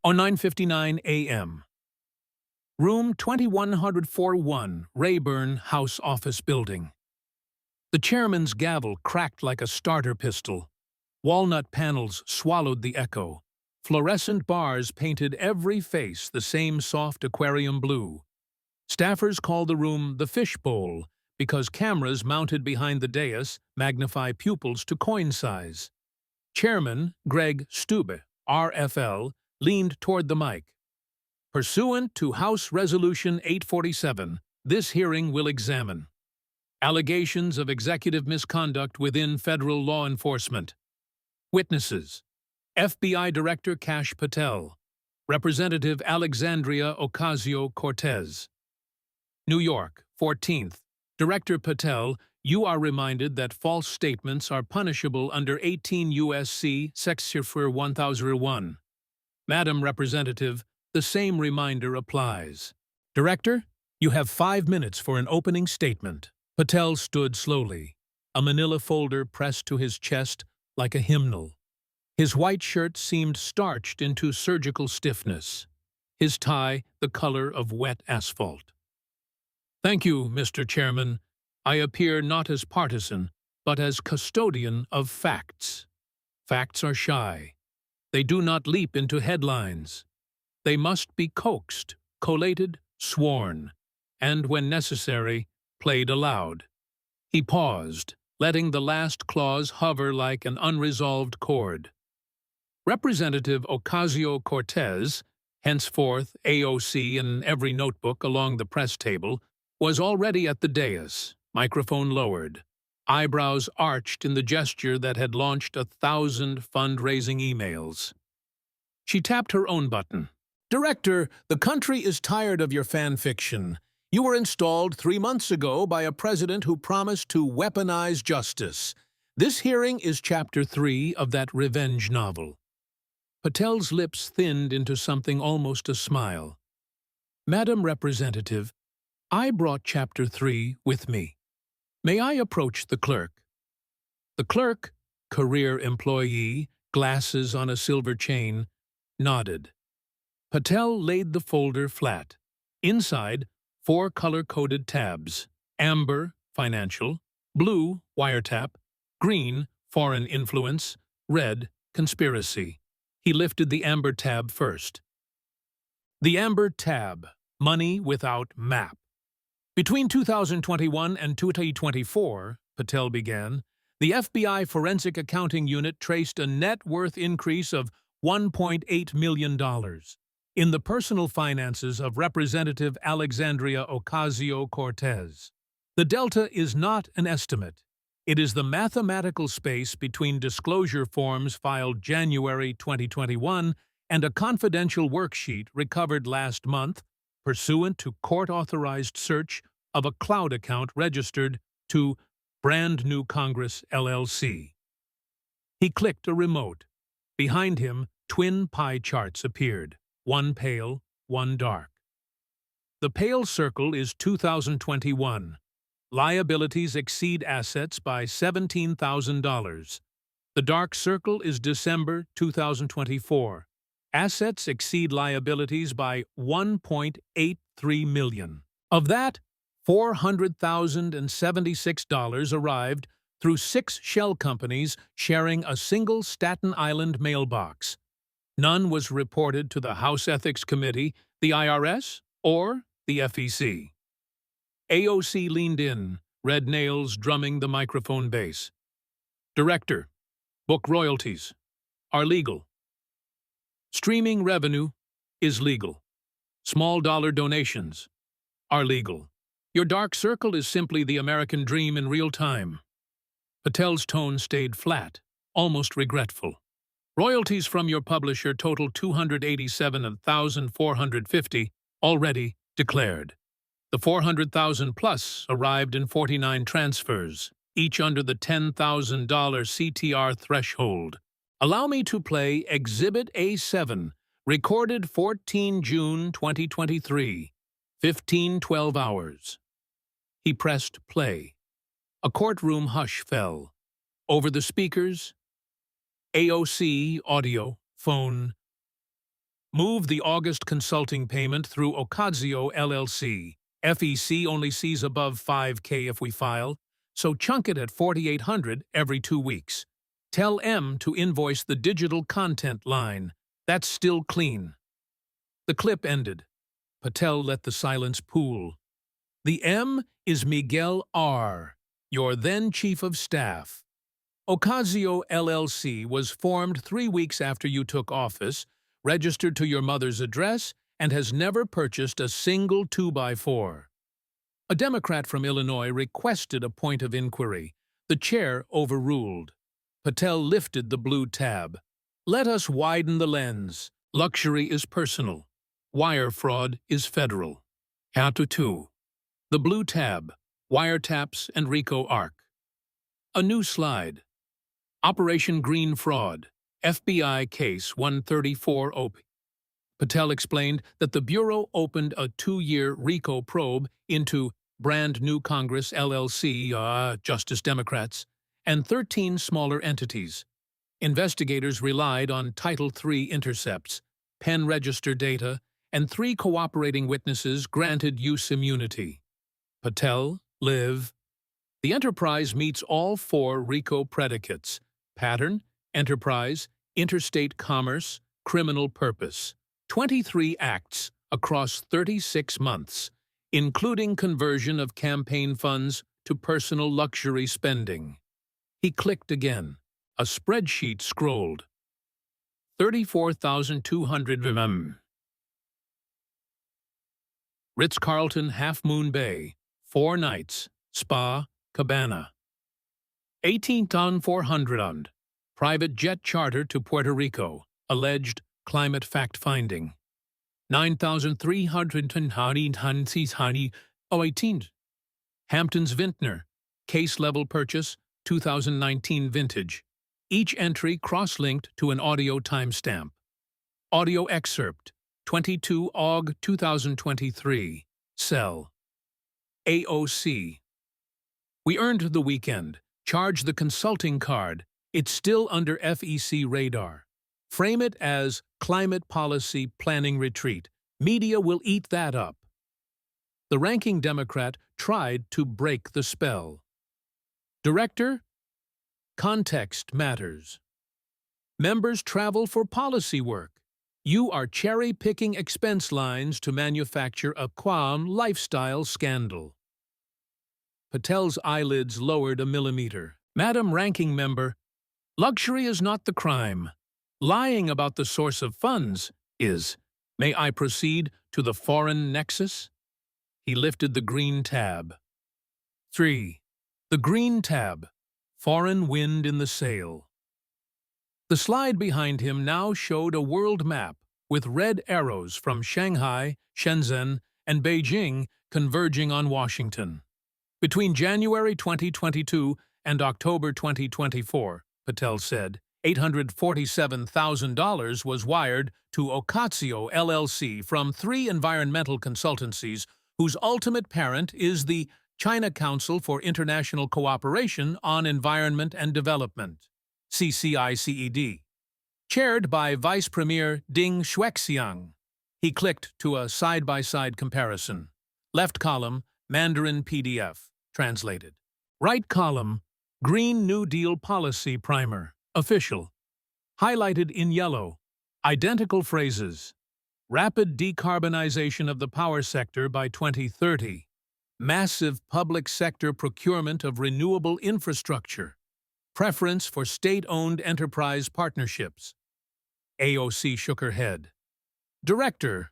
09:59 a.m. Room 2104-1, Rayburn House Office Building. The chairman's gavel cracked like a starter pistol. Walnut panels swallowed the echo. Fluorescent bars painted every face the same soft aquarium blue. Staffers call the room the fishbowl because cameras mounted behind the dais magnify pupils to coin size. Chairman Greg Stube, RFL, leaned toward the mic. Pursuant to House Resolution 847, this hearing will examine allegations of executive misconduct within federal law enforcement. Witnesses: FBI Director Kash Patel, Representative Alexandria Ocasio-Cortez. New York, 14th. Director Patel, you are reminded that false statements are punishable under 18 U.S.C. Section 1001. Madam Representative, the same reminder applies. Director, you have 5 minutes for an opening statement. Patel stood slowly, a manila folder pressed to his chest like a hymnal. His white shirt seemed starched into surgical stiffness, his tie the color of wet asphalt. Thank you, Mr. Chairman. I appear not as partisan, but as custodian of facts. Facts are shy. They do not leap into headlines. They must be coaxed, collated, sworn, and, when necessary, played aloud. He paused, letting the last clause hover like an unresolved chord. Representative Ocasio-Cortez, henceforth AOC in every notebook along the press table, was already at the dais, microphone lowered, eyebrows arched in the gesture that had launched 1,000 fundraising emails. She tapped her own button. Director, the country is tired of your fan fiction. You were installed 3 months ago by a president who promised to weaponize justice. This hearing is Chapter 3 of that revenge novel. Patel's lips thinned into something almost a smile. Madam Representative, I brought Chapter 3 with me. May I approach the clerk? The clerk, career employee, glasses on a silver chain, nodded. Patel laid the folder flat. Inside, 4 color-coded tabs: amber, financial; blue, wiretap; green, foreign influence; red, conspiracy. He lifted the amber tab first. The amber tab, money without map. Between 2021 and 2024, Patel began, the FBI Forensic Accounting Unit traced a net worth increase of $1.8 million in the personal finances of Representative Alexandria Ocasio-Cortez. The delta is not an estimate. It is the mathematical space between disclosure forms filed January 2021 and a confidential worksheet recovered last month pursuant to court-authorized search of a cloud account registered to Brand New Congress, LLC. He clicked a remote. Behind him, twin pie charts appeared, one pale, one dark. The pale circle is 2021. Liabilities exceed assets by $17,000. The dark circle is December 2024. Assets exceed liabilities by $1.83 million. Of that, $400,076 arrived through 6 shell companies sharing a single Staten Island mailbox. None was reported to the House Ethics Committee, the IRS, or the FEC. AOC leaned in, red nails drumming the microphone base. Director, book royalties are legal. Streaming revenue is legal. Small dollar donations are legal. Your dark circle is simply the American dream in real time. Patel's tone stayed flat, almost regretful. Royalties from your publisher total $287,450, already declared. The $400,000 plus arrived in 49 transfers, each under the $10,000 CTR threshold. Allow me to play Exhibit A7, recorded 14 June 2023, 15:12 hours. He pressed play. A courtroom hush fell. Over the speakers, AOC, audio, phone. Move the August consulting payment through Ocasio LLC. FEC only sees above $5K if we file, so chunk it at $4,800 every 2 weeks. Tell M to invoice the digital content line. That's still clean. The clip ended. Patel let the silence pool. The M is Miguel R., your then Chief of Staff. Ocasio LLC was formed 3 weeks after you took office, registered to your mother's address, and has never purchased a single 2x4. A Democrat from Illinois requested a point of inquiry. The chair overruled. Patel lifted the blue tab. Let us widen the lens. Luxury is personal. Wire fraud is federal. Chapter 2. The blue tab. Wiretaps and RICO arc. A new slide. Operation Green Fraud. FBI Case 134 OP. Patel explained that the Bureau opened a 2-year RICO probe into Brand New Congress LLC, Justice Democrats, and 13 smaller entities. Investigators relied on Title III intercepts, pen register data, and 3 cooperating witnesses granted use immunity. Patel, Liv. The enterprise meets all 4 RICO predicates: pattern, enterprise, interstate commerce, criminal purpose. 23 acts across 36 months, including conversion of campaign funds to personal luxury spending. He clicked again. A spreadsheet scrolled. 34,200 mm. Ritz-Carlton Half Moon Bay, 4 nights, spa, cabana. 18,400 private jet charter to Puerto Rico, alleged climate fact-finding. 9,300 Hamptons Vintner, case-level purchase, 2019 vintage. Each entry cross-linked to an audio timestamp. Audio excerpt, 22 Aug 2023. Sell. AOC. We earned the weekend. Charge the consulting card. It's still under FEC radar. Frame it as climate policy planning retreat. Media will eat that up. The ranking Democrat tried to break the spell. Director? Context matters. Members travel for policy work. You are cherry-picking expense lines to manufacture a qualm lifestyle scandal. Patel's eyelids lowered a millimeter. Madam Ranking Member, luxury is not the crime. Lying about the source of funds is. May I proceed to the foreign nexus? He lifted the green tab. 3. The green tab. Foreign wind in the sail. The slide behind him now showed a world map with red arrows from Shanghai, Shenzhen, and Beijing converging on Washington. Between January 2022 and October 2024, Patel said, $847,000 was wired to Ocasio LLC from 3 environmental consultancies whose ultimate parent is the China Council for International Cooperation on Environment and Development, CCICED, chaired by Vice Premier Ding Shuexiang. He clicked to a side-by-side comparison. Left column, Mandarin PDF, translated. Right column, Green New Deal Policy Primer, official. Highlighted in yellow, identical phrases. Rapid decarbonization of the power sector by 2030. Massive public sector procurement of renewable infrastructure. Preference for state-owned enterprise partnerships. AOC shook her head. Director,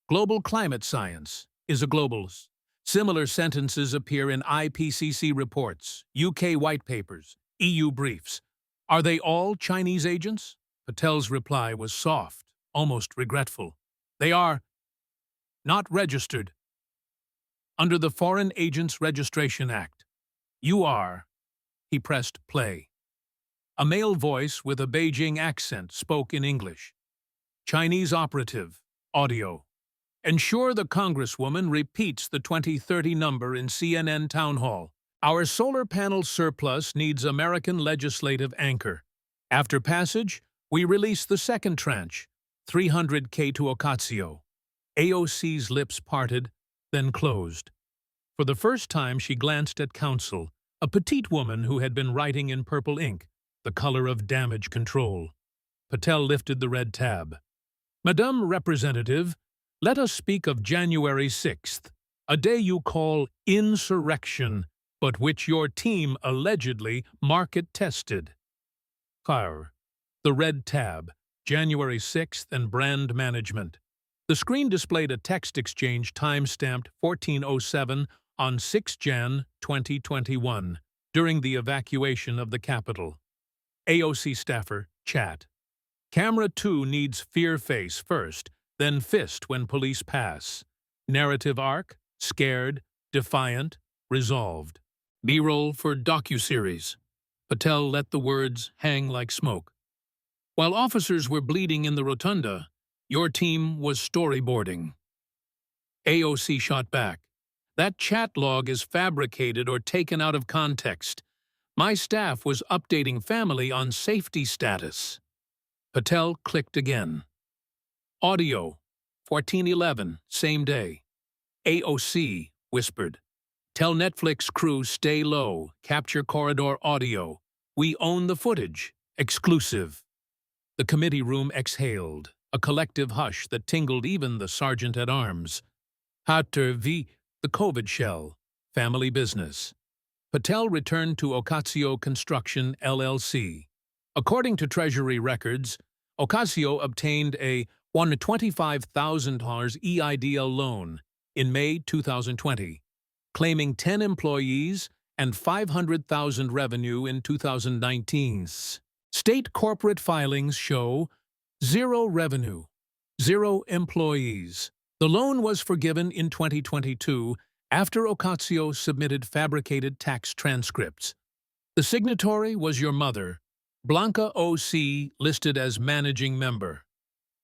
Global Climate Science, is a globalist. Similar sentences appear in IPCC reports, UK white papers, EU briefs. Are they all Chinese agents? Patel's reply was soft, almost regretful. They are not registered. Under the Foreign Agents Registration Act. You are. He pressed play. A male voice with a Beijing accent spoke in English. Chinese operative. Audio. Ensure the Congresswoman repeats the 2030 number in CNN Town Hall. Our solar panel surplus needs American legislative anchor. After passage, we release the second tranche, 300K to Ocasio. AOC's lips parted, then closed. For the first time she glanced at counsel, a petite woman who had been writing in purple ink, the color of damage control. Patel lifted the red tab. Madame Representative, let us speak of January 6th, a day you call insurrection, but which your team allegedly market-tested. The red tab, January 6th and brand management. The screen displayed a text exchange time-stamped 1407 on 6 Jan 2021, during the evacuation of the Capitol. AOC staffer, chat. Camera 2 needs fear face first, then fist when police pass. Narrative arc, scared, defiant, resolved. B-roll for docuseries. Patel let the words hang like smoke. While officers were bleeding in the rotunda, your team was storyboarding. AOC shot back. That chat log is fabricated or taken out of context. My staff was updating family on safety status. Patel clicked again. Audio, 1411, same day. AOC whispered. Tell Netflix crew stay low, capture corridor audio. We own the footage. Exclusive. The committee room exhaled, a collective hush that tingled even the sergeant-at-arms. Hatter v. the COVID shell. Family business. Patel returned to Ocasio Construction, LLC. According to Treasury records, Ocasio obtained a $125,000 EIDL loan in May 2020, claiming 10 employees and $500,000 revenue in 2019. State corporate filings show 0 revenue, 0 employees. The loan was forgiven in 2022 after Ocasio submitted fabricated tax transcripts. The signatory was your mother, Blanca OC, listed as managing member.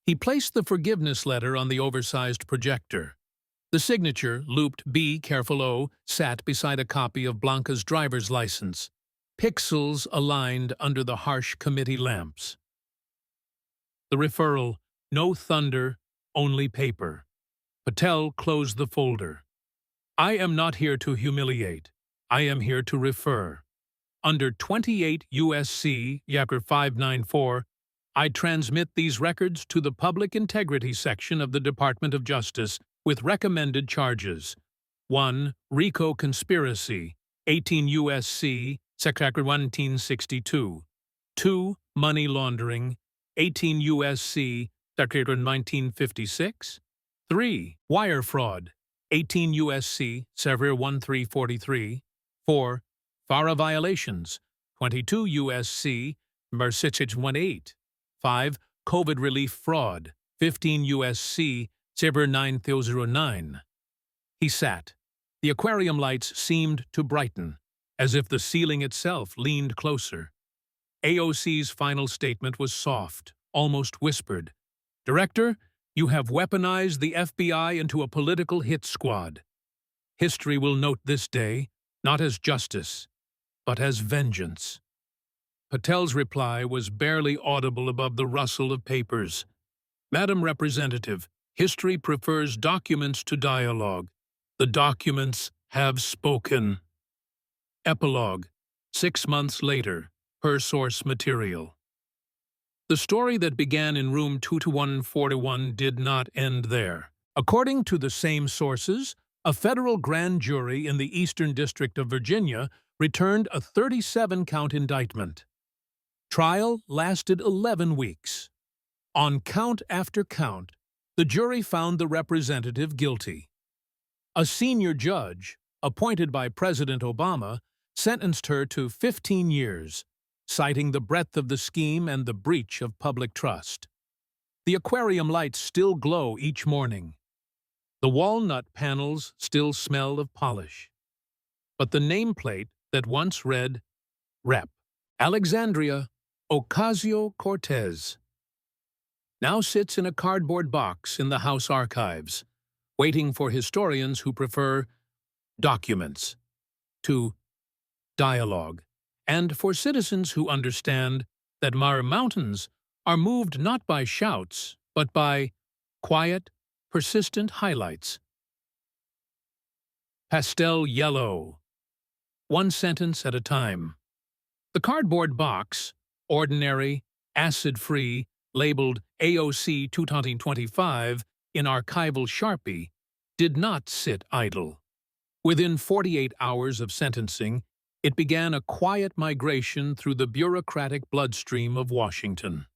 He placed the forgiveness letter on the oversized projector. The signature, looped B, careful O, sat beside a copy of Blanca's driver's license, pixels aligned under the harsh committee lamps. The referral, no thunder, only paper. Patel closed the folder. I am not here to humiliate. I am here to refer. Under 28 U.S.C. Yapper 594, I transmit these records to the Public Integrity Section of the Department of Justice with recommended charges. 1. RICO conspiracy, 18 U.S.C. Secretary 1962. 2. Money laundering, 18 U.S.C. Secretary 1956. 3. Wire fraud, 18 U.S.C. Sever 1343. 4. FARA violations, 22 U.S.C. Mersich 18. 5. COVID relief fraud, 15 U.S.C. Sever 9009. He sat. The aquarium lights seemed to brighten, as if the ceiling itself leaned closer. AOC's final statement was soft, almost whispered. Director, you have weaponized the FBI into a political hit squad. History will note this day, not as justice, but as vengeance. Patel's reply was barely audible above the rustle of papers. Madam Representative, history prefers documents to dialogue. The documents have spoken. Epilogue, 6 months later, per source material. The story that began in room 22141 did not end there. According to the same sources, a federal grand jury in the Eastern District of Virginia returned a 37-count indictment. Trial lasted 11 weeks. On count after count, the jury found the representative guilty. A senior judge, appointed by President Obama, sentenced her to 15 years, citing the breadth of the scheme and the breach of public trust. The aquarium lights still glow each morning. The walnut panels still smell of polish. But the nameplate that once read, Rep. Alexandria, Ocasio-Cortez, now sits in a cardboard box in the House archives, waiting for historians who prefer documents to dialogue, and for citizens who understand that our mountains are moved not by shouts, but by quiet, persistent highlights. Pastel yellow. One sentence at a time. The cardboard box, ordinary, acid-free, labeled AOC 2025 in archival Sharpie, did not sit idle. Within 48 hours of sentencing, it began a quiet migration through the bureaucratic bloodstream of Washington.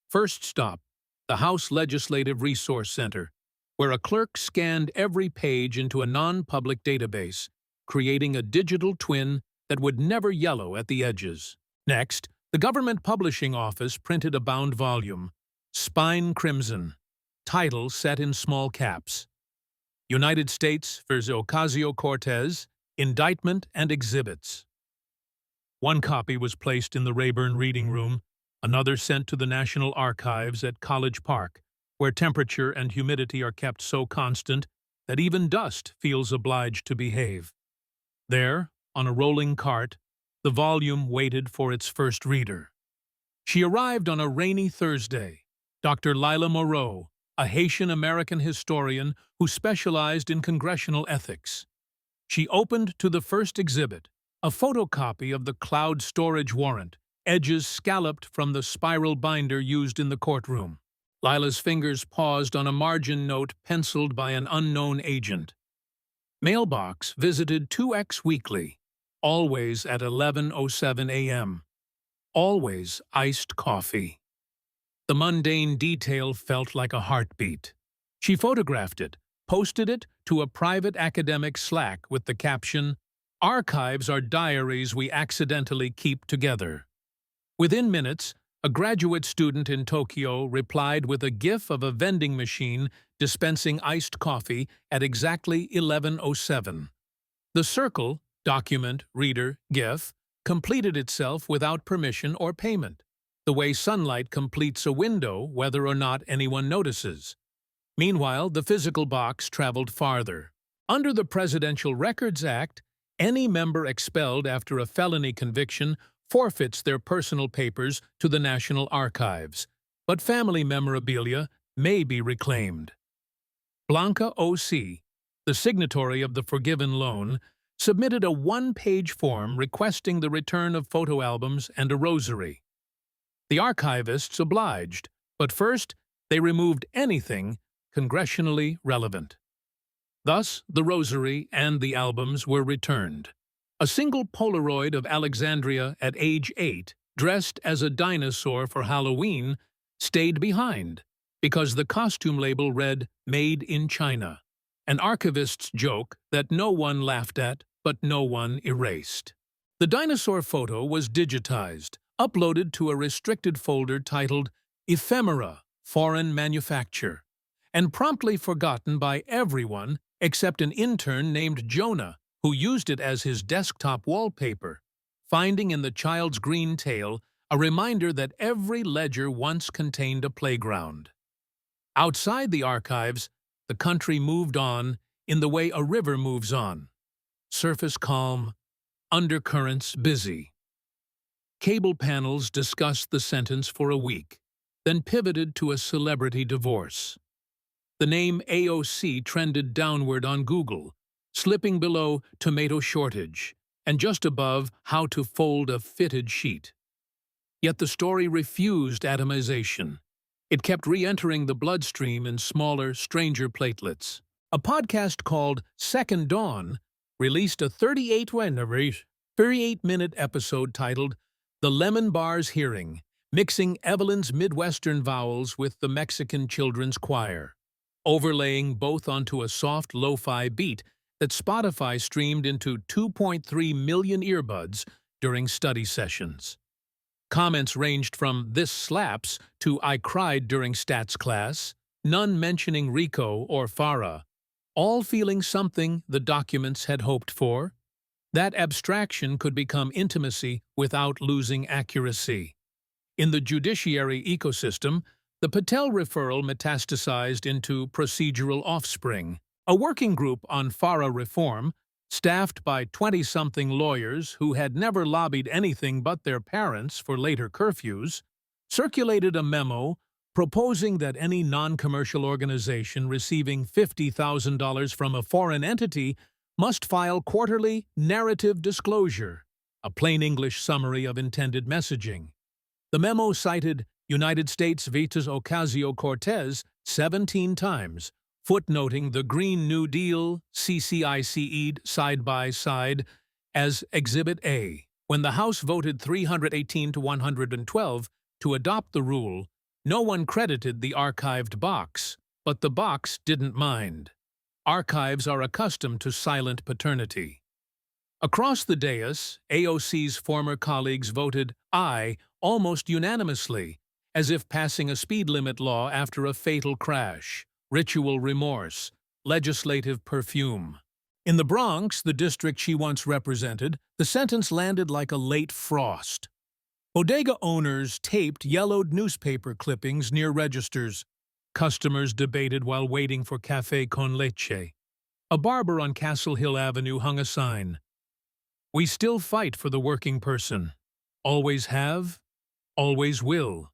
First stop, the House Legislative Resource Center, where a clerk scanned every page into a non-public database, creating a digital twin that would never yellow at the edges. Next, the Government Publishing Office printed a bound volume, spine crimson, title set in small caps. United States vs. Ocasio-Cortez, Indictment and Exhibits. One copy was placed in the Rayburn reading room, another sent to the National Archives at College Park, where temperature and humidity are kept so constant that even dust feels obliged to behave. There, on a rolling cart, the volume waited for its first reader. She arrived on a rainy Thursday. Dr. Lila Moreau, a Haitian-American historian who specialized in congressional ethics. She opened to the first exhibit, a photocopy of the cloud storage warrant, edges scalloped from the spiral binder used in the courtroom. Lila's fingers paused on a margin note penciled by an unknown agent. Mailbox visited 2X weekly, always at 11:07 a.m. Always iced coffee. The mundane detail felt like a heartbeat. She photographed it, posted it to a private academic Slack with the caption, "Archives are diaries we accidentally keep together." Within minutes, a graduate student in Tokyo replied with a GIF of a vending machine dispensing iced coffee at exactly 11:07. The circle, document, reader, GIF, completed itself without permission or payment, the way sunlight completes a window whether or not anyone notices. Meanwhile, the physical box traveled farther. Under the Presidential Records Act, any member expelled after a felony conviction forfeits their personal papers to the National Archives, but family memorabilia may be reclaimed. Blanca O.C., the signatory of the forgiven loan, submitted a one-page form requesting the return of photo albums and a rosary. The archivists obliged, but first they removed anything congressionally relevant. Thus, the rosary and the albums were returned. A single Polaroid of Alexandria at age 8, dressed as a dinosaur for Halloween, stayed behind because the costume label read "Made in China," an archivist's joke that no one laughed at but no one erased. The dinosaur photo was digitized, uploaded to a restricted folder titled Ephemera, Foreign Manufacture, and promptly forgotten by everyone except an intern named Jonah, who used it as his desktop wallpaper, finding in the child's green tail a reminder that every ledger once contained a playground. Outside the archives, the country moved on in the way a river moves on. Surface calm, undercurrents busy. Cable panels discussed the sentence for a week, then pivoted to a celebrity divorce. The name AOC trended downward on Google, slipping below tomato shortage, and just above how to fold a fitted sheet. Yet the story refused atomization. It kept re-entering the bloodstream in smaller, stranger platelets. A podcast called Second Dawn released a 38-minute episode titled The Lemon Bar's Hearing, mixing Evelyn's Midwestern vowels with the Mexican children's choir, overlaying both onto a soft lo-fi beat that Spotify streamed into 2.3 million earbuds during study sessions. Comments ranged from "this slaps" to "I cried during stats class," none mentioning RICO or FARA, all feeling something the documents had hoped for. That abstraction could become intimacy without losing accuracy. In the judiciary ecosystem, the Patel referral metastasized into procedural offspring. A working group on FARA reform, staffed by 20-something lawyers who had never lobbied anything but their parents for later curfews, circulated a memo proposing that any non-commercial organization receiving $50,000 from a foreign entity must file quarterly narrative disclosure, a plain English summary of intended messaging. The memo cited United States vetoes Ocasio-Cortez 17 times, footnoting the Green New Deal CCICE'd side by side as Exhibit A. When the House voted 318 to 112 to adopt the rule, no one credited the archived box, but the box didn't mind. Archives are accustomed to silent paternity. Across the dais, AOC's former colleagues voted aye almost unanimously, as if passing a speed limit law after a fatal crash, ritual remorse, legislative perfume. In the Bronx, the district she once represented, the sentence landed like a late frost. Bodega owners taped yellowed newspaper clippings near registers. Customers debated while waiting for café con leche. A barber on Castle Hill Avenue hung a sign. "We still fight for the working person. Always have, always will,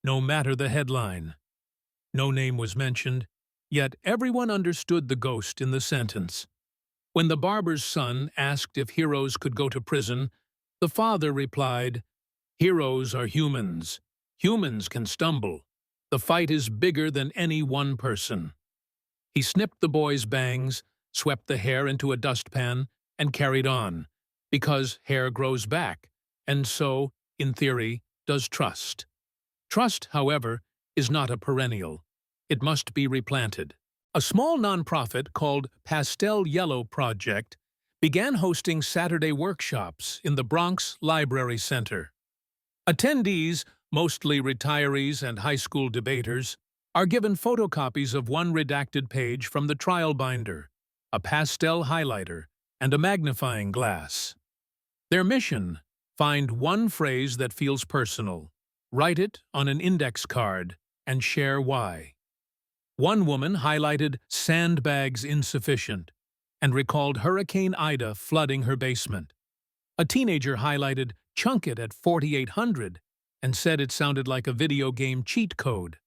no matter the headline." No name was mentioned, yet everyone understood the ghost in the sentence. When the barber's son asked if heroes could go to prison, the father replied, "Heroes are humans. Humans can stumble. The fight is bigger than any one person." He snipped the boy's bangs, swept the hair into a dustpan, and carried on, because hair grows back, and so, in theory, does trust. Trust, however, is not a perennial. It must be replanted. A small nonprofit called Pastel Yellow Project began hosting Saturday workshops in the Bronx Library Center. Attendees, mostly retirees and high school debaters, are given photocopies of one redacted page from the trial binder, a pastel highlighter, and a magnifying glass. Their mission: find one phrase that feels personal, write it on an index card, and share why. One woman highlighted "sandbags insufficient" and recalled Hurricane Ida flooding her basement. A teenager highlighted "chunk it at 4,800" and said it sounded like a video game cheat code.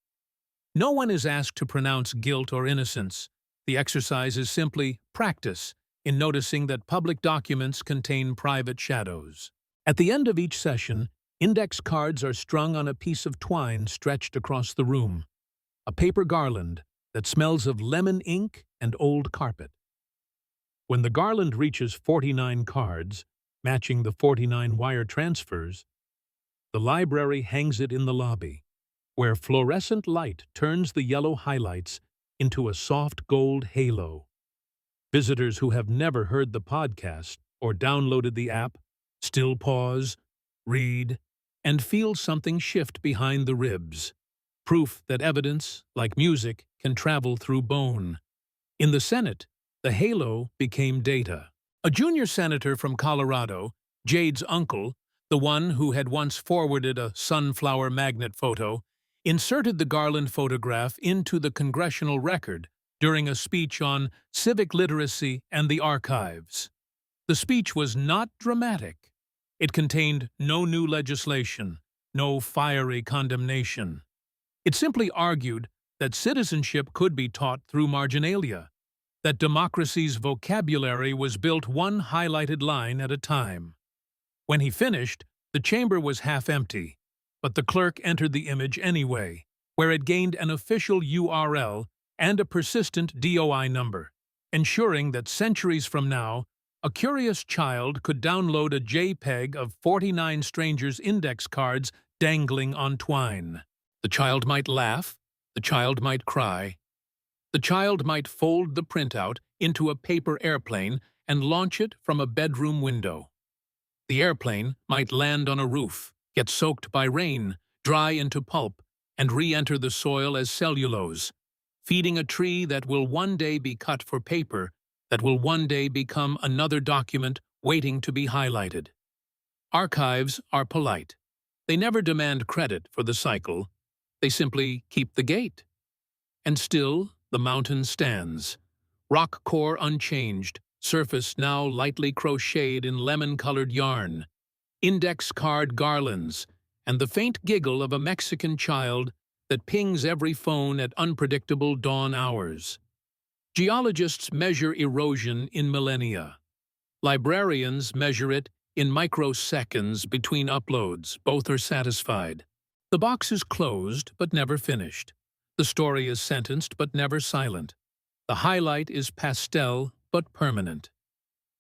No one is asked to pronounce guilt or innocence. The exercise is simply practice in noticing that public documents contain private shadows. At the end of each session, index cards are strung on a piece of twine stretched across the room, a paper garland that smells of lemon ink and old carpet. When the garland reaches 49 cards, matching the 49 wire transfers, the library hangs it in the lobby, where fluorescent light turns the yellow highlights into a soft gold halo. Visitors who have never heard the podcast or downloaded the app still pause, read, and feel something shift behind the ribs. Proof that evidence, like music, can travel through bone. In the Senate, the halo became data. A junior senator from Colorado, Jade's uncle, the one who had once forwarded a sunflower magnet photo, inserted the Garland photograph into the congressional record during a speech on civic literacy and the archives. The speech was not dramatic. It contained no new legislation, no fiery condemnation. It simply argued that citizenship could be taught through marginalia, that democracy's vocabulary was built one highlighted line at a time. When he finished, the chamber was half empty, but the clerk entered the image anyway, where it gained an official URL and a persistent DOI number, ensuring that centuries from now, a curious child could download a JPEG of 49 strangers' index cards dangling on twine. The child might laugh, the child might cry. The child might fold the printout into a paper airplane and launch it from a bedroom window. The airplane might land on a roof, get soaked by rain, dry into pulp, and re-enter the soil as cellulose, feeding a tree that will one day be cut for paper, that will one day become another document waiting to be highlighted. Archives are polite. They never demand credit for the cycle. They simply keep the gate. And still, the mountain stands. Rock core unchanged, surface now lightly crocheted in lemon-colored yarn, index card garlands, and the faint giggle of a Mexican child that pings every phone at unpredictable dawn hours. Geologists measure erosion in millennia. Librarians measure it in microseconds between uploads. Both are satisfied. The box is closed but never finished. The story is sentenced but never silent. The highlight is pastel but permanent.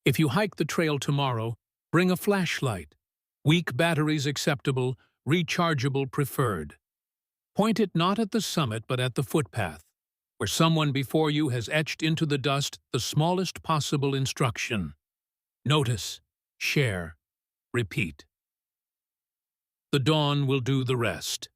If you hike the trail tomorrow, bring a flashlight. Weak batteries acceptable, rechargeable preferred. Point it not at the summit but at the footpath, where someone before you has etched into the dust the smallest possible instruction. Notice, share, repeat. The dawn will do the rest.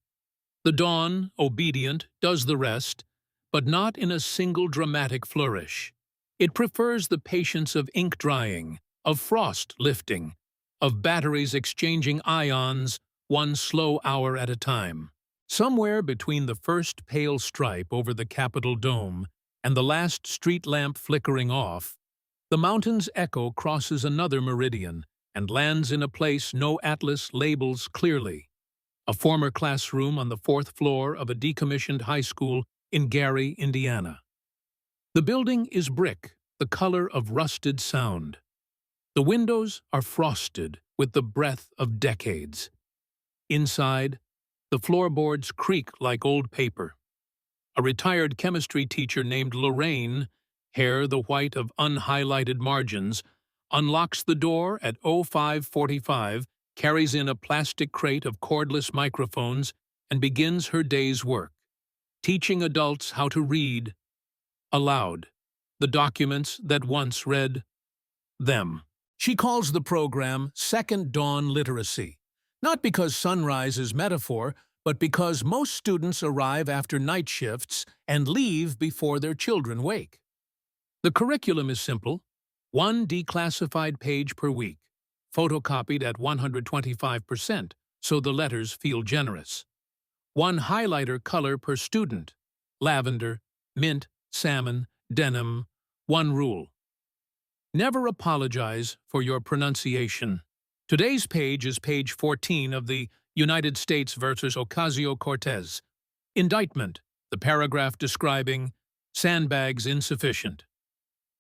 The dawn, obedient, does the rest, but not in a single dramatic flourish. It prefers the patience of ink drying, of frost lifting, of batteries exchanging ions, one slow hour at a time. Somewhere between the first pale stripe over the Capitol dome and the last street lamp flickering off, the mountain's echo crosses another meridian and lands in a place no atlas labels clearly. A former classroom on the 4th floor of a decommissioned high school in Gary, Indiana. The building is brick, the color of rusted sound. The windows are frosted with the breath of decades. Inside, the floorboards creak like old paper. A retired chemistry teacher named Lorraine, hair the white of unhighlighted margins, unlocks the door at 05:45, carries in a plastic crate of cordless microphones, and begins her day's work, teaching adults how to read aloud the documents that once read them. She calls the program Second Dawn Literacy, not because sunrise is metaphor, but because most students arrive after night shifts and leave before their children wake. The curriculum is simple: one declassified page per week, photocopied at 125% so the letters feel generous. One highlighter color per student: lavender, mint, salmon, denim. One rule: never apologize for your pronunciation. Today's page is page 14 of the United States versus Ocasio-Cortez. Indictment, the paragraph describing sandbags insufficient.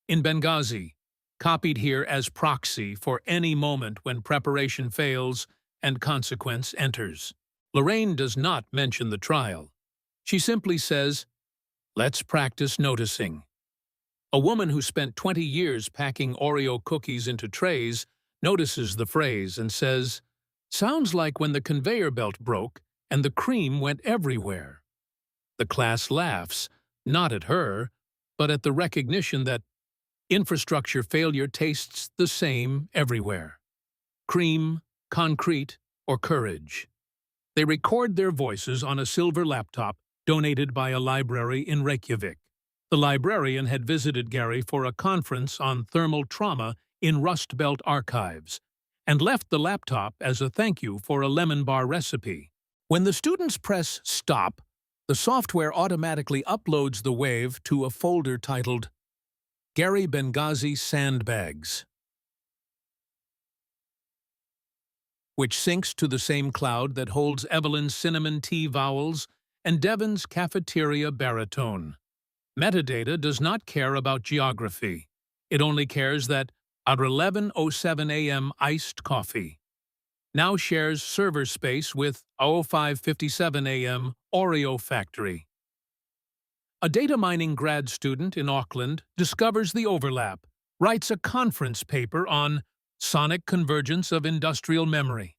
In Benghazi, copied here as proxy for any moment when preparation fails and consequence enters. Lorraine does not mention the trial. She simply says, "Let's practice noticing." A woman who spent 20 years packing Oreo cookies into trays notices the phrase and says, "Sounds like when the conveyor belt broke and the cream went everywhere." The class laughs, not at her, but at the recognition that infrastructure failure tastes the same everywhere. Cream, concrete, or courage. They record their voices on a silver laptop donated by a library in Reykjavik. The librarian had visited Gary for a conference on thermal trauma in Rust Belt archives and left the laptop as a thank you for a lemon bar recipe. When the students press stop, the software automatically uploads the wave to a folder titled Gary Benghazi Sandbags, which syncs to the same cloud that holds Evelyn's cinnamon tea vowels and Devin's cafeteria baritone. Metadata does not care about geography. It only cares that at 11:07 a.m. iced coffee now shares server space with 05:57 a.m. Oreo factory. A data mining grad student in Auckland discovers the overlap, writes a conference paper on sonic convergence of industrial memory,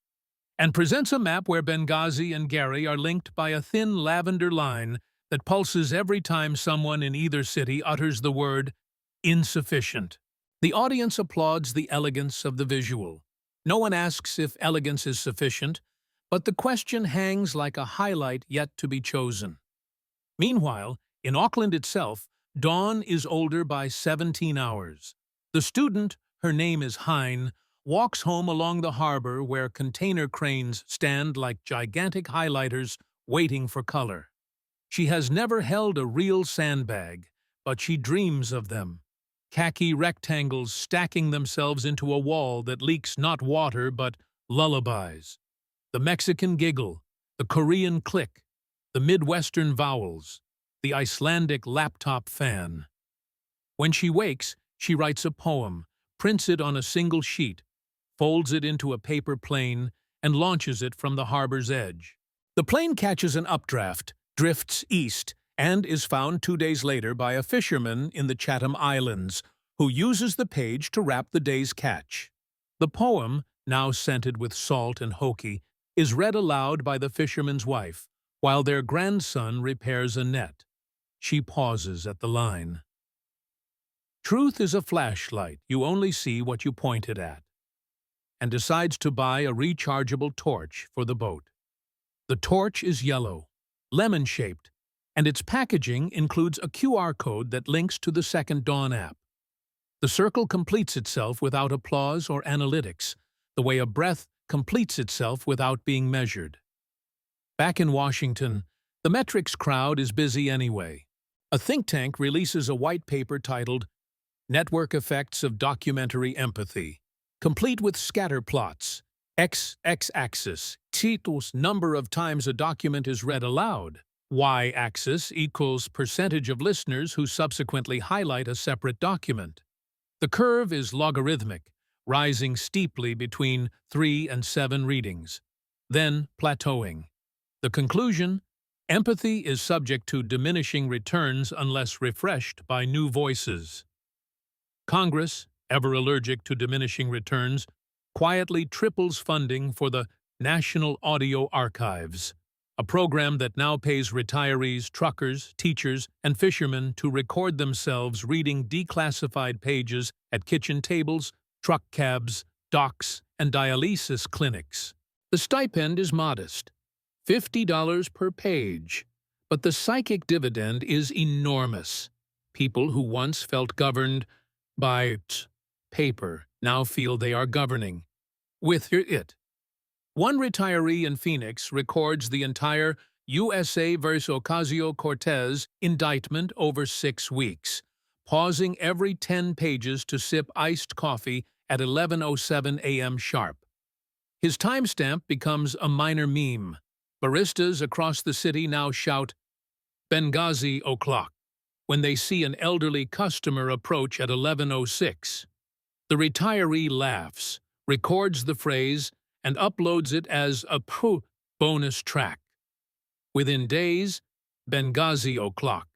and presents a map where Benghazi and Gary are linked by a thin lavender line that pulses every time someone in either city utters the word insufficient. The audience applauds the elegance of the visual. No one asks if elegance is sufficient, but the question hangs like a highlight yet to be chosen. Meanwhile, in Auckland itself, dawn is older by 17 hours. The student, her name is Hein, walks home along the harbor where container cranes stand like gigantic highlighters waiting for color. She has never held a real sandbag, but she dreams of them. Khaki rectangles stacking themselves into a wall that leaks not water but lullabies. The Mexican giggle, the Korean click, the Midwestern vowels, the Icelandic laptop fan. When she wakes, she writes a poem, prints it on a single sheet, folds it into a paper plane, and launches it from the harbor's edge. The plane catches an updraft, drifts east, and is found 2 days later by a fisherman in the Chatham Islands, who uses the page to wrap the day's catch. The poem, now scented with salt and hoki, is read aloud by the fisherman's wife, while their grandson repairs a net. She pauses at the line. Truth is a flashlight, you only see what you point it at, and decides to buy a rechargeable torch for the boat. The torch is yellow, lemon-shaped, and its packaging includes a QR code that links to the Second Dawn app. The circle completes itself without applause or analytics, the way a breath completes itself without being measured. Back in Washington, the metrics crowd is busy anyway. A think tank releases a white paper titled Network Effects of Documentary Empathy, complete with scatter plots, x-axis, titles number of times a document is read aloud, y-axis equals percentage of listeners who subsequently highlight a separate document. The curve is logarithmic, rising steeply between 3 and 7 readings, then plateauing. The conclusion: empathy is subject to diminishing returns unless refreshed by new voices. Congress, ever allergic to diminishing returns, quietly triples funding for the National Audio Archives, a program that now pays retirees, truckers, teachers, and fishermen to record themselves reading declassified pages at kitchen tables, truck cabs, docks, and dialysis clinics. The stipend is modest, $50 per page, but the psychic dividend is enormous. People who once felt governed by paper now feel they are governing with it. One retiree in Phoenix records the entire USA vs. Ocasio-Cortez indictment over 6 weeks, pausing every 10 pages to sip iced coffee at 11:07 a.m. sharp. His timestamp becomes a minor meme. Baristas across the city now shout, Benghazi o'clock, when they see an elderly customer approach at 11:06. The retiree laughs, records the phrase, and uploads it as a bonus track. Within days, Benghazi o'clock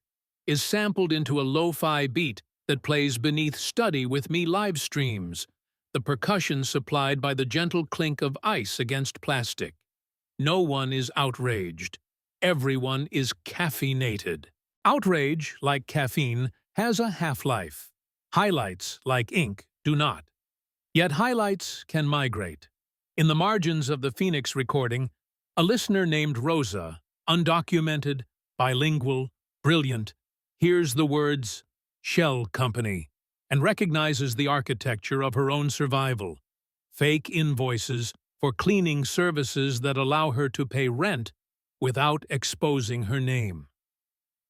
is sampled into a lo-fi beat that plays beneath Study With Me live streams, the percussion supplied by the gentle clink of ice against plastic. No one is outraged. Everyone is caffeinated. Outrage, like caffeine, has a half-life. Highlights, like ink, do not. Yet highlights can migrate. In the margins of the Phoenix recording, a listener named Rosa, undocumented, bilingual, brilliant, hears the words Shell Company and recognizes the architecture of her own survival. Fake invoices for cleaning services that allow her to pay rent without exposing her name.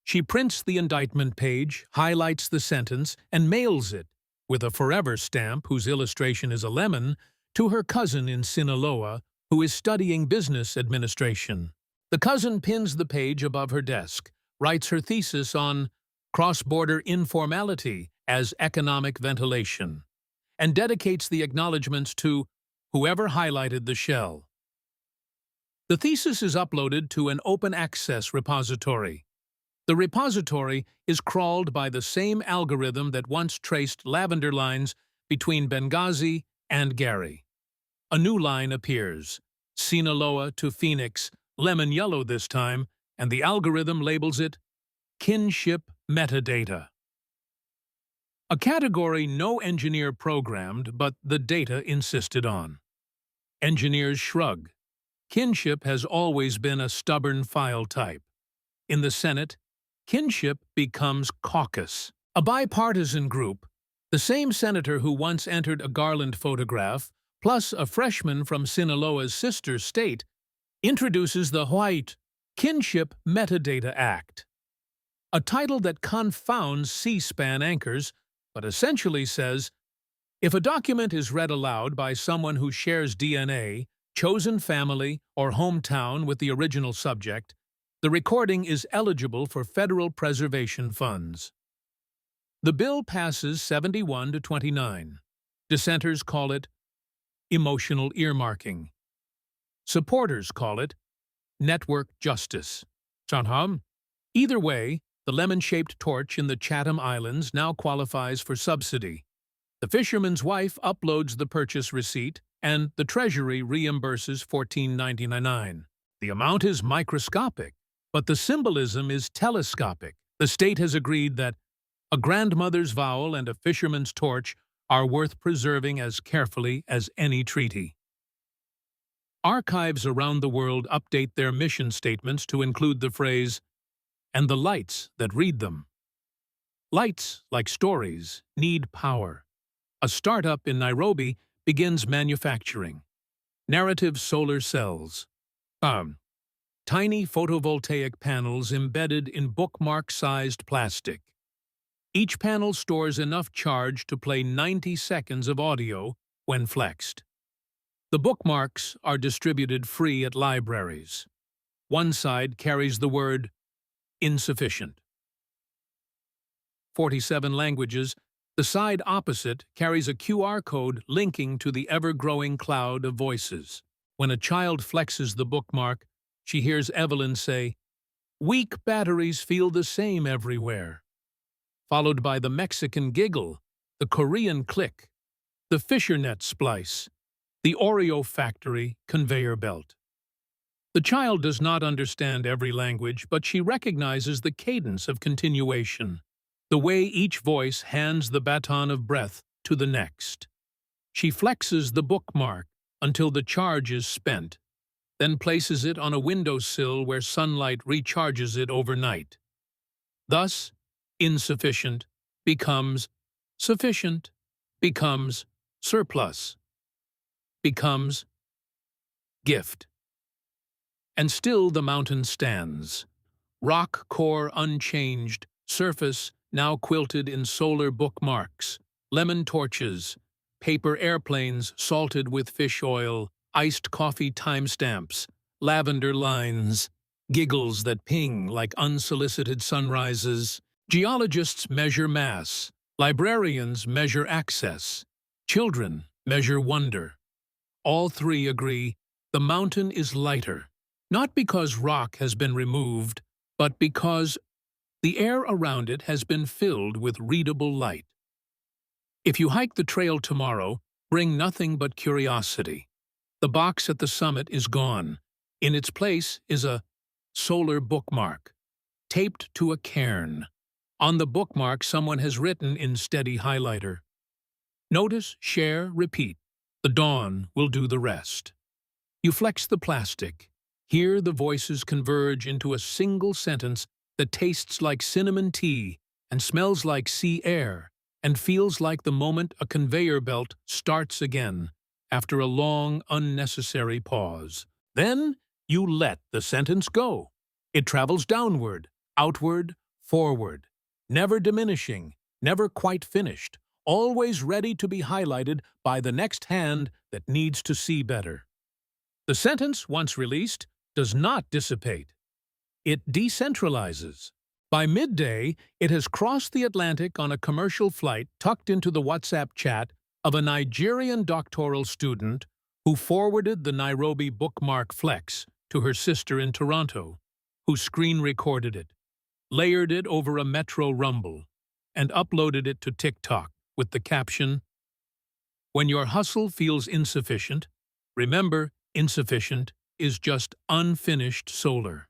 She prints the indictment page, highlights the sentence, and mails it, with a forever stamp whose illustration is a lemon, to her cousin in Sinaloa, who is studying business administration. The cousin pins the page above her desk, writes her thesis on cross-border informality as economic ventilation, and dedicates the acknowledgments to whoever highlighted the shell. The thesis is uploaded to an open-access repository. The repository is crawled by the same algorithm that once traced lavender lines between Benghazi and Gary. A new line appears, Sinaloa to Phoenix, lemon yellow this time, and the algorithm labels it kinship metadata. A category no engineer programmed, but the data insisted on. Engineers shrug. Kinship has always been a stubborn file type. In the Senate, kinship becomes caucus, a bipartisan group. The same senator who once entered a Garland photograph, plus a freshman from Sinaloa's sister state, introduces the White Kinship Metadata Act, a title that confounds C-SPAN anchors, but essentially says, if a document is read aloud by someone who shares DNA, chosen family, or hometown with the original subject, The recording is eligible for federal preservation funds. The bill passes 71 to 29. Dissenters call it emotional earmarking. Supporters call it network justice. Either way, the lemon-shaped torch in the Chatham Islands now qualifies for subsidy. The fisherman's wife uploads the purchase receipt, and the Treasury reimburses $14.99. The amount is microscopic, but the symbolism is telescopic. The state has agreed that a grandmother's vow and a fisherman's torch are worth preserving as carefully as any treaty. Archives around the world update their mission statements to include the phrase, "and the lights that read them." Lights, like stories, need power. A startup in Nairobi begins manufacturing narrative solar cells. Tiny photovoltaic panels embedded in bookmark-sized plastic. Each panel stores enough charge to play 90 seconds of audio when flexed. The bookmarks are distributed free at libraries. One side carries the word insufficient. 47 languages, the side opposite carries a QR code linking to the ever-growing cloud of voices. When a child flexes the bookmark, she hears Evelyn say, "Weak batteries feel the same everywhere," followed by the Mexican giggle, the Korean click, the fishernet splice, the Oreo factory conveyor belt. The child does not understand every language, but she recognizes the cadence of continuation, the way each voice hands the baton of breath to the next. She flexes the bookmark until the charge is spent, then places it on a windowsill where sunlight recharges it overnight. Thus, insufficient becomes sufficient, becomes surplus, becomes gift. And still the mountain stands. Rock core unchanged, surface now quilted in solar bookmarks, lemon torches, paper airplanes salted with fish oil, iced coffee timestamps, lavender lines, giggles that ping like unsolicited sunrises. Geologists measure mass, librarians measure access, children measure wonder. All three agree the mountain is lighter, not because rock has been removed, but because the air around it has been filled with readable light. If you hike the trail tomorrow, bring nothing but curiosity. The box at the summit is gone. In its place is a solar bookmark, taped to a cairn. On the bookmark, someone has written in steady highlighter, "Notice, share, repeat. The dawn will do the rest." You flex the plastic. Here the voices converge into a single sentence that tastes like cinnamon tea and smells like sea air and feels like the moment a conveyor belt starts again after a long, unnecessary pause. Then you let the sentence go. It travels downward, outward, forward, never diminishing, never quite finished, always ready to be highlighted by the next hand that needs to see better. The sentence, once released, does not dissipate. It decentralizes. By midday, it has crossed the Atlantic on a commercial flight tucked into the WhatsApp chat of a Nigerian doctoral student who forwarded the Nairobi bookmark flex to her sister in Toronto, who screen recorded it, layered it over a Metro Rumble, and uploaded it to TikTok with the caption, "When your hustle feels insufficient, remember insufficient is just unfinished solar."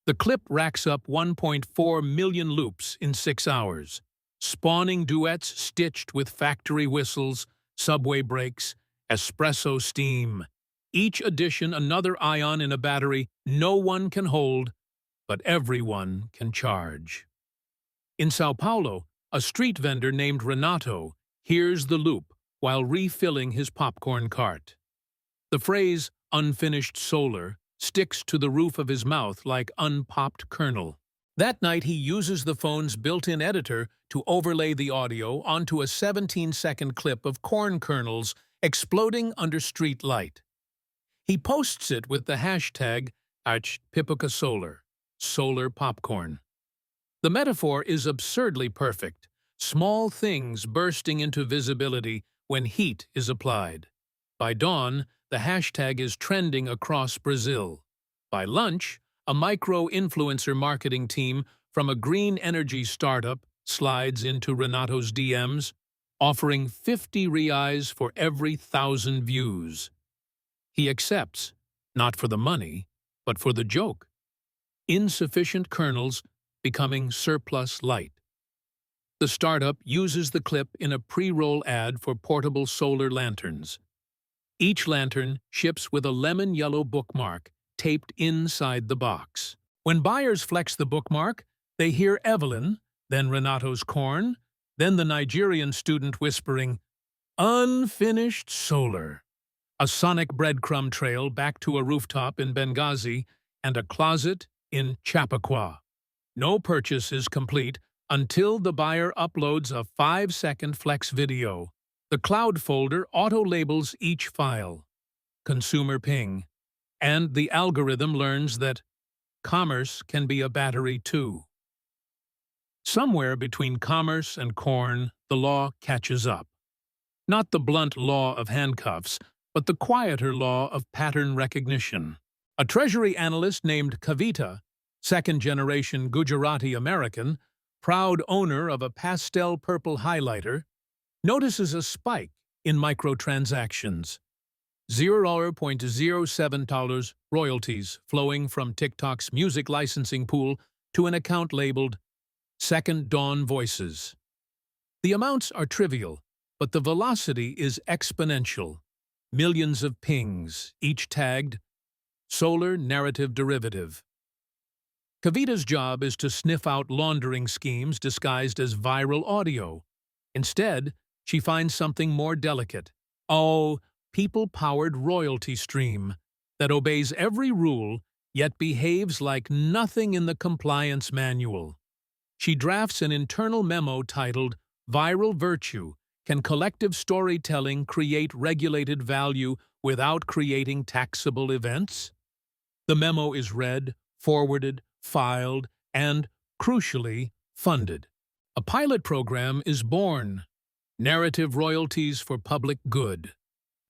The clip racks up 1.4 million loops in 6 hours, spawning duets stitched with factory whistles, subway breaks, espresso steam. Each addition another ion in a battery no one can hold, but everyone can charge. In Sao Paulo, a street vendor named Renato hears the loop while refilling his popcorn cart. The phrase, "unfinished solar," sticks to the roof of his mouth like unpopped kernel. That night he uses the phone's built-in editor to overlay the audio onto a 17-second clip of corn kernels exploding under street light. He posts it with the hashtag Pipica solar popcorn. The metaphor is absurdly perfect. Small things bursting into visibility when heat is applied. By dawn, the hashtag is trending across Brazil. By lunch, a micro-influencer marketing team from a green energy startup slides into Renato's DMs, offering 50 reais for every 1,000 views. He accepts, not for the money, but for the joke. Insufficient kernels becoming surplus light. The startup uses the clip in a pre-roll ad for portable solar lanterns. Each lantern ships with a lemon-yellow bookmark taped inside the box. When buyers flex the bookmark, they hear Evelyn, then Renato's corn, then the Nigerian student whispering, "Unfinished solar." A sonic breadcrumb trail back to a rooftop in Benghazi and a closet in Chappaqua. No purchase is complete until the buyer uploads a 5-second flex video. The cloud folder auto-labels each file. Consumer ping. And the algorithm learns that commerce can be a battery too. Somewhere between commerce and corn, the law catches up. Not the blunt law of handcuffs, but the quieter law of pattern recognition. A Treasury analyst named Kavita, second-generation Gujarati-American, proud owner of a pastel purple highlighter, notices a spike in microtransactions. $0.07 royalties flowing from TikTok's music licensing pool to an account labeled Second Dawn Voices. The amounts are trivial, but the velocity is exponential. Millions of pings, each tagged Solar Narrative Derivative. Kavita's job is to sniff out laundering schemes disguised as viral audio. Instead, she finds something more delicate. People-powered royalty stream that obeys every rule yet behaves like nothing in the compliance manual. She drafts an internal memo titled Viral Virtue: Can Collective Storytelling Create Regulated Value Without Creating Taxable Events? The memo is read, forwarded, filed, and, crucially, funded. A pilot program is born. Narrative royalties for public good.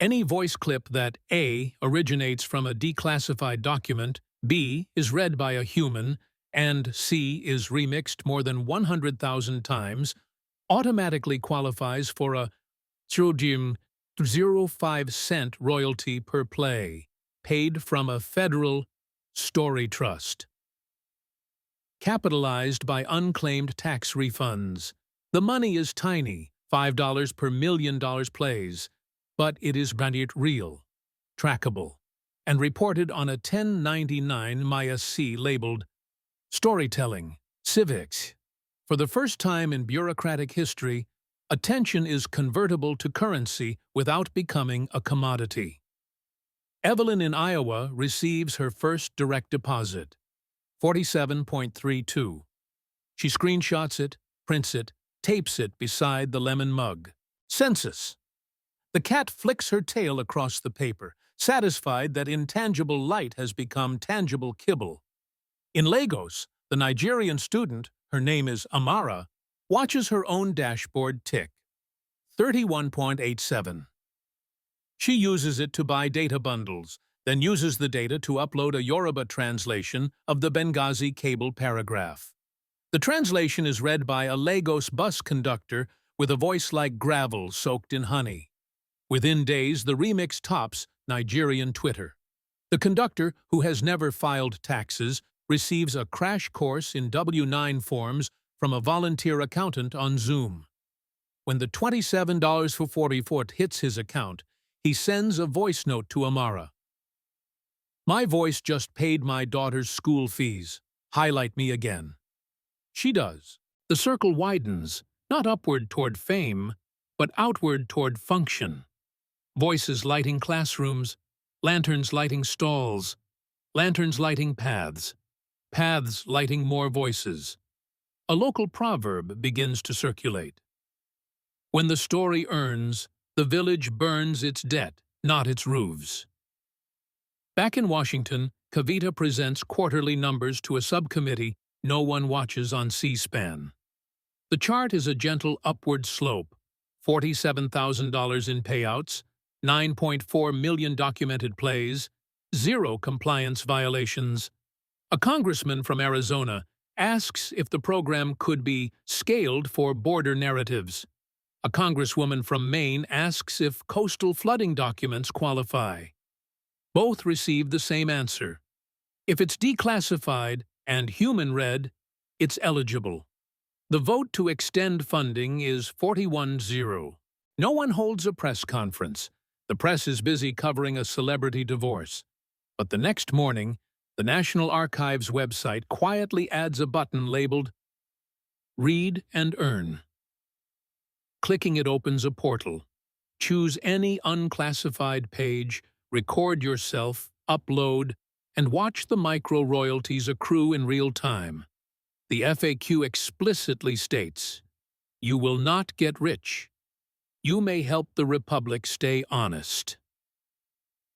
Any voice clip that A originates from a declassified document, B is read by a human, and C is remixed more than 100,000 times, automatically qualifies for a 0.05 royalty per play, paid from a federal story trust. Capitalized by unclaimed tax refunds. The money is tiny, $5 per $1 million plays, but it is branded real, trackable, and reported on a 1099 Maya C labeled Storytelling, Civics. For the first time in bureaucratic history, attention is convertible to currency without becoming a commodity. Evelyn in Iowa receives her first direct deposit, $47.32. She screenshots it, prints it, tapes it beside the lemon mug. Census. The cat flicks her tail across the paper, satisfied that intangible light has become tangible kibble. In Lagos, the Nigerian student, her name is Amara, watches her own dashboard tick. 31.87. She uses it to buy data bundles, then uses the data to upload a Yoruba translation of the Benghazi cable paragraph. The translation is read by a Lagos bus conductor with a voice like gravel soaked in honey. Within days, the remix tops Nigerian Twitter. The conductor, who has never filed taxes, receives a crash course in W-9 forms from a volunteer accountant on Zoom. When the $27.44 hits his account, he sends a voice note to Amara. My voice just paid my daughter's school fees. Highlight me again. She does. The circle widens, not upward toward fame, but outward toward function. Voices lighting classrooms, lanterns lighting stalls, lanterns lighting paths, paths lighting more voices. A local proverb begins to circulate. When the story earns, the village burns its debt, not its roofs. Back in Washington, Kavita presents quarterly numbers to a subcommittee no one watches on C-SPAN. The chart is a gentle upward slope, $47,000 in payouts, 9.4 million documented plays, 0 compliance violations. A congressman from Arizona asks if the program could be scaled for border narratives. A congresswoman from Maine asks if coastal flooding documents qualify. Both receive the same answer. If it's declassified and human-read, it's eligible. The vote to extend funding is 41-0. No one holds a press conference. The press is busy covering a celebrity divorce. But the next morning, the National Archives website quietly adds a button labeled Read and Earn. Clicking it opens a portal. Choose any unclassified page, record yourself, upload, and watch the micro-royalties accrue in real time. The FAQ explicitly states, "You will not get rich. You may help the Republic stay honest."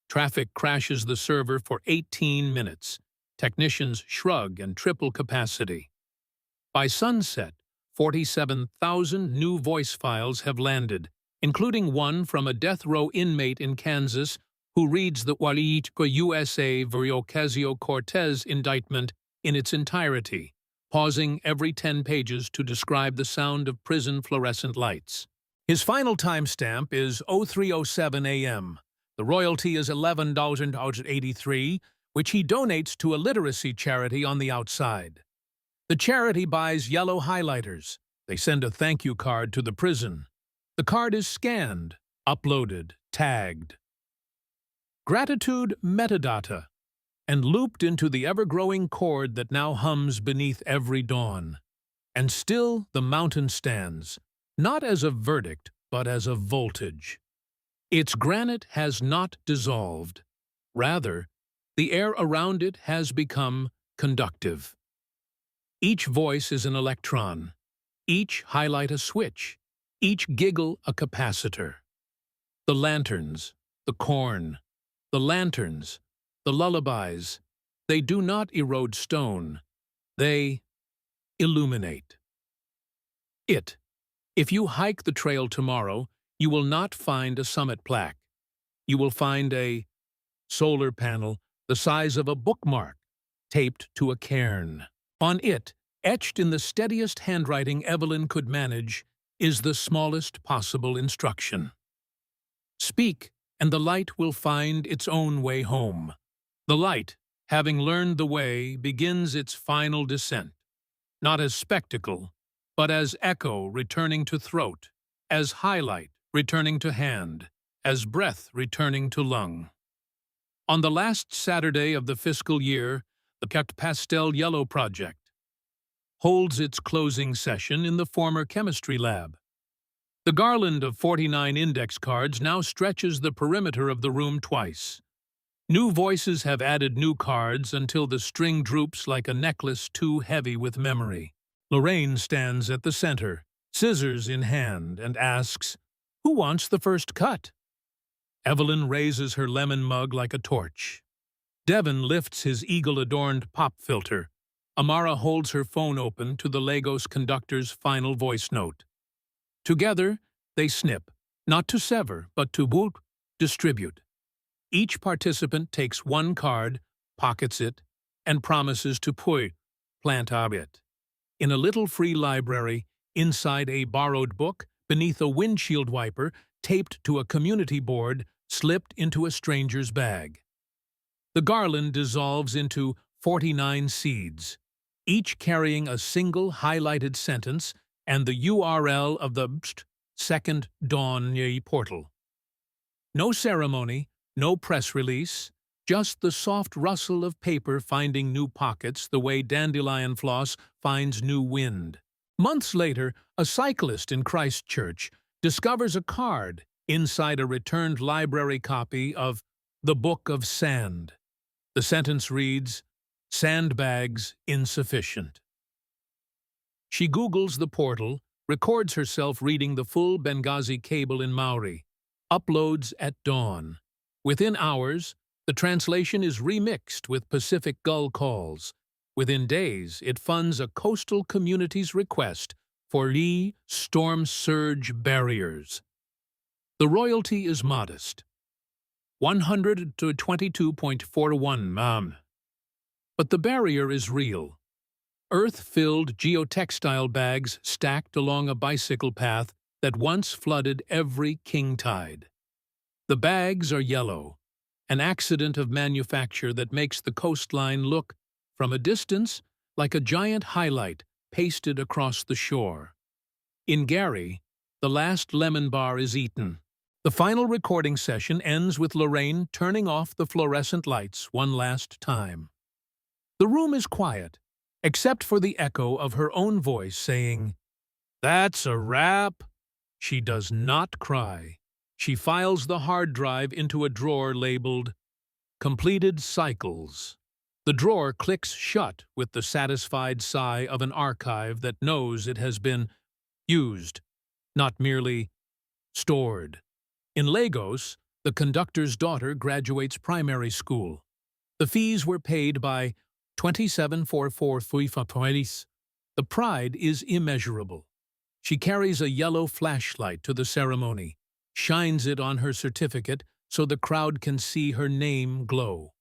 Traffic crashes the server for 18 minutes. Technicians shrug and triple capacity. By sunset, 47,000 new voice files have landed, including one from a death row inmate in Kansas who reads the RICO USA v. Ocasio-Cortez indictment in its entirety, pausing every 10 pages to describe the sound of prison fluorescent lights. His final timestamp is 03:07 a.m. The royalty is $11.83, which he donates to a literacy charity on the outside. The charity buys yellow highlighters. They send a thank you card to the prison. The card is scanned, uploaded, tagged. Gratitude metadata, and looped into the ever-growing chord that now hums beneath every dawn. And still the mountain stands, not as a verdict, but as a voltage. Its granite has not dissolved. Rather, the air around it has become conductive. Each voice is an electron, each highlight a switch, each giggle a capacitor. The lanterns, the corn, the lanterns, the lullabies, they do not erode stone, they illuminate it. If you hike the trail tomorrow, you will not find a summit plaque. You will find a solar panel the size of a bookmark taped to a cairn. On it, etched in the steadiest handwriting Evelyn could manage, is the smallest possible instruction. Speak, and the light will find its own way home. The light, having learned the way, begins its final descent, not as spectacle, but as echo returning to throat, as highlight returning to hand, as breath returning to lung. On the last Saturday of the fiscal year, the Kash Patel Yellow Project holds its closing session in the former chemistry lab. The garland of 49 index cards now stretches the perimeter of the room twice. New voices have added new cards until the string droops like a necklace too heavy with memory. Lorraine stands at the center, scissors in hand, and asks, "Who wants the first cut?" Evelyn raises her lemon mug like a torch. Devon lifts his eagle-adorned pop filter. Amara holds her phone open to the Lagos conductor's final voice note. Together, they snip, not to sever, but to whoop, distribute. Each participant takes one card, pockets it, and promises to plant it. In a little free library, inside a borrowed book, beneath a windshield wiper, taped to a community board, slipped into a stranger's bag. The garland dissolves into 49 seeds, each carrying a single highlighted sentence and the URL of the second dawn portal. No ceremony, no press release, just the soft rustle of paper finding new pockets the way dandelion floss finds new wind. Months later, a cyclist in Christchurch discovers a card inside a returned library copy of The Book of Sand. The sentence reads, "Sandbags insufficient." She Googles the portal, records herself reading the full Benghazi cable in Maori, uploads at dawn. Within hours, The translation is remixed with Pacific Gull calls. Within days, it funds a coastal community's request for storm surge barriers. The royalty is modest, 100 to 22.41 mam. But the barrier is real. Earth-filled geotextile bags stacked along a bicycle path that once flooded every king tide. The bags are yellow, an accident of manufacture that makes the coastline look, from a distance, like a giant highlight pasted across the shore. In Gary, the last lemon bar is eaten. The final recording session ends with Lorraine turning off the fluorescent lights one last time. The room is quiet, except for the echo of her own voice saying, "That's a wrap." She does not cry. She files the hard drive into a drawer labeled Completed Cycles. The drawer clicks shut with the satisfied sigh of an archive that knows it has been used, not merely stored. In Lagos, the conductor's daughter graduates primary school. The fees were paid by 2744 police. The pride is immeasurable. She carries a yellow flashlight to the ceremony, shines it on her certificate so the crowd can see her name glow.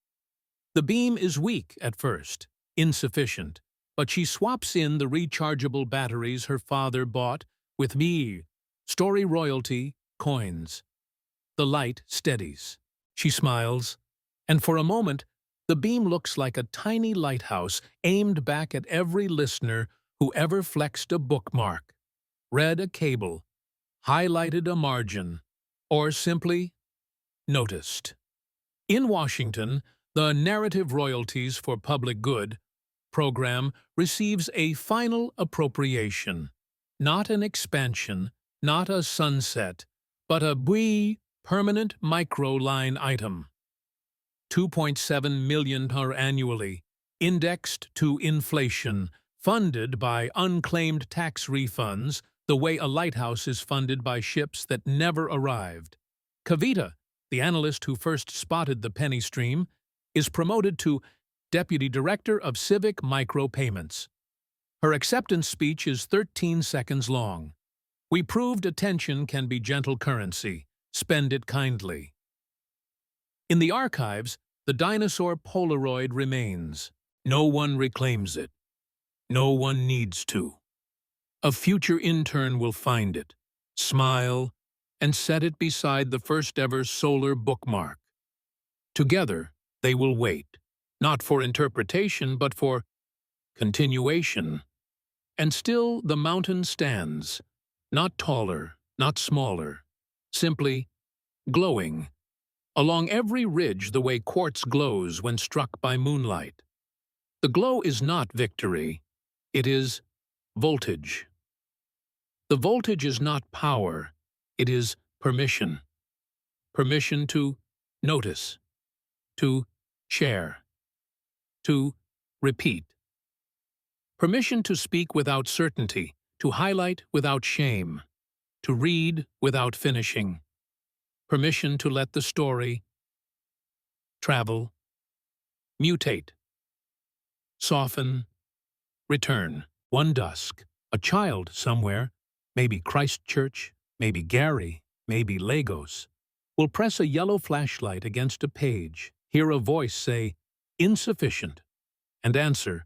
The beam is weak at first, insufficient, but she swaps in the rechargeable batteries her father bought with story royalty coins. The light steadies. She smiles, and for a moment, the beam looks like a tiny lighthouse aimed back at every listener who ever flexed a bookmark, read a cable, highlighted a margin, or simply noticed. In Washington, the Narrative Royalties for Public Good program receives a final appropriation, not an expansion, not a sunset, but a permanent micro-line item. 2.7 million annually, indexed to inflation, funded by unclaimed tax refunds, the way a lighthouse is funded by ships that never arrived. Kavita, the analyst who first spotted the penny stream, is promoted to Deputy Director of Civic Micropayments. Her acceptance speech is 13 seconds long. We proved attention can be gentle currency. Spend it kindly. In the archives, the dinosaur Polaroid remains. No one reclaims it. No one needs to. A future intern will find it, smile, and set it beside the first-ever solar bookmark. Together, they will wait, not for interpretation, but for continuation. And still the mountain stands, not taller, not smaller, simply glowing, along every ridge the way quartz glows when struck by moonlight. The glow is not victory, it is voltage. The voltage is not power, it is permission. Permission to notice, to share, to repeat. Permission to speak without certainty, to highlight without shame, to read without finishing. Permission to let the story travel, mutate, soften, return. One dusk, a child somewhere, maybe Christchurch, maybe Gary, maybe Lagos, will press a yellow flashlight against a page, hear a voice say, "Insufficient," and answer,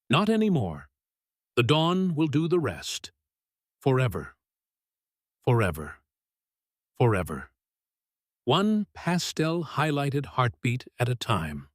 "Not anymore. The dawn will do the rest. Forever. Forever. Forever." One pastel highlighted heartbeat at a time.